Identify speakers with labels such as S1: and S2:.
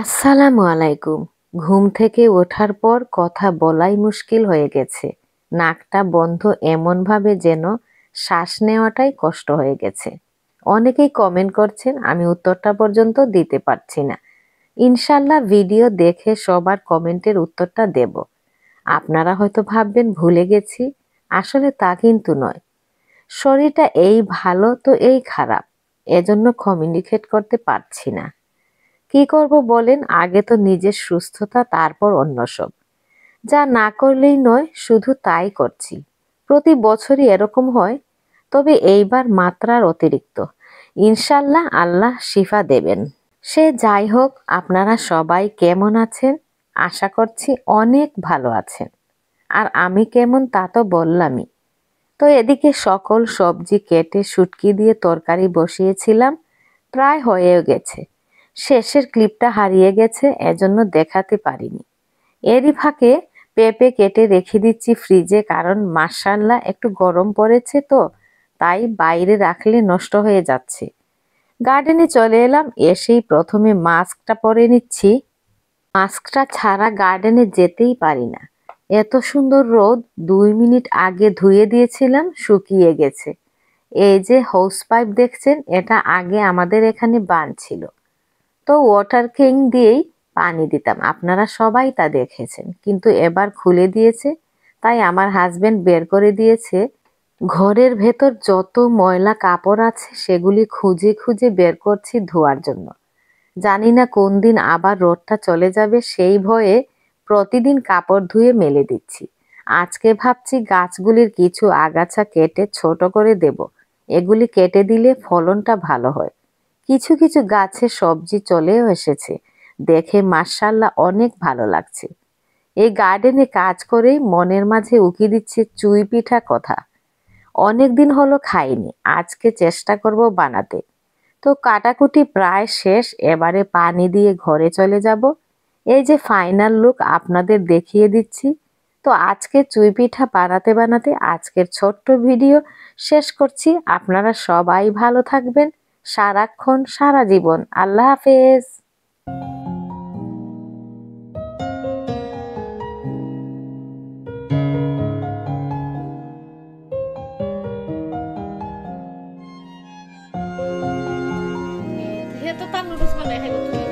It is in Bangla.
S1: আসসালামু আলাইকুম। ঘুম থেকে ওঠার পর কথা বলাই মুশকিল হয়ে গেছে। নাকটা বন্ধ এমনভাবে যেন শ্বাস নেওয়াটাই কষ্ট হয়ে গেছে। অনেকেই কমেন্ট করছেন, আমি উত্তরটা পর্যন্ত দিতে পারছি না। ইনশাল্লাহ ভিডিও দেখে সবার কমেন্টের উত্তরটা দেব। আপনারা হয়তো ভাববেন ভুলে গেছি, আসলে তা কিন্তু নয়। শরীরটা এই ভালো তো এই খারাপ, এজন্য কমিউনিকেট করতে পারছি না। কি করব বলেন, আগে তো নিজের সুস্থতা, তারপর অন্য সব। যা না করলেই নয়, শুধু তাই করছি। প্রতি বছরই এরকম হয়, তবে এইবার মাত্রার অতিরিক্ত। ইনশাল্লাহ আল্লাহ শিফা দেবেন। সে যাই হোক, আপনারা সবাই কেমন আছেন? আশা করছি অনেক ভালো আছেন। আর আমি কেমন তা তো বললামই। তো এদিকে সকল সবজি কেটে শুটকি দিয়ে তরকারি বসিয়েছিলাম, প্রায় হয়েও গেছে। শেষের ক্লিপটা হারিয়ে গেছে, এজন্য দেখাতে পারিনি। এরই ফাঁকে পেঁপে কেটে রেখে দিচ্ছি ফ্রিজে, কারণ মাশাআল্লাহ একটু গরম পড়েছে তো, তাই বাইরে রাখলে নষ্ট হয়ে যাচ্ছে। গার্ডেনে চলে এলাম, এসেই প্রথমে মাস্কটা পরে নিচ্ছি। মাস্কটা ছাড়া গার্ডেনে যেতেই পারি না। এত সুন্দর রোদ, 2 মিনিট আগে ধুয়ে দিয়েছিলাম, শুকিয়ে গেছে। এই যে হোস পাইপ দেখছেন, এটা আগে আমাদের এখানে বান ছিল, তো ওয়াটার কিং দিয়েই পানি দিতাম, আপনারা সবাই তা দেখেছেন। কিন্তু এবার খুলে দিয়েছে, তাই আমার হাজবেন্ড বের করে দিয়েছে। ঘরের ভেতর যত ময়লা কাপড় আছে সেগুলি খুঁজে খুঁজে বের করছি ধোয়ার জন্য। জানি না কোন দিন আবার রোদটা চলে যাবে, সেই ভয়ে প্রতিদিন কাপড় ধুয়ে মেলে দিচ্ছি। আজকে ভাবছি গাছগুলির কিছু আগাছা কেটে ছোট করে দেব। এগুলি কেটে দিলে ফলনটা ভালো হয়। কিছু কিছু গাছে সবজি চলেও এসেছে, দেখে মাশাআল্লাহ অনেক ভালো লাগছে। এই গার্ডেনে কাজ করেই মনের মাঝে উকি দিচ্ছে চুই পিঠা কথা। অনেকদিন হলো খাইনি, আজকে চেষ্টা করব বানাতে। তো কাটাকুটি প্রায় শেষ, এবারে পানি দিয়ে ঘরে চলে যাব। এই যে ফাইনাল লুক আপনাদের দেখিয়ে দিচ্ছি। তো আজকে চুই পিঠা বানাতে বানাতে আজকের ছোট্ট ভিডিও শেষ করছি। আপনারা সবাই ভালো থাকবেন সারাক্ষণ সারা জীবন। আল্লাহ হাফেজ।
S2: হে তো তার নুডলস বানাই খাইবো তুমি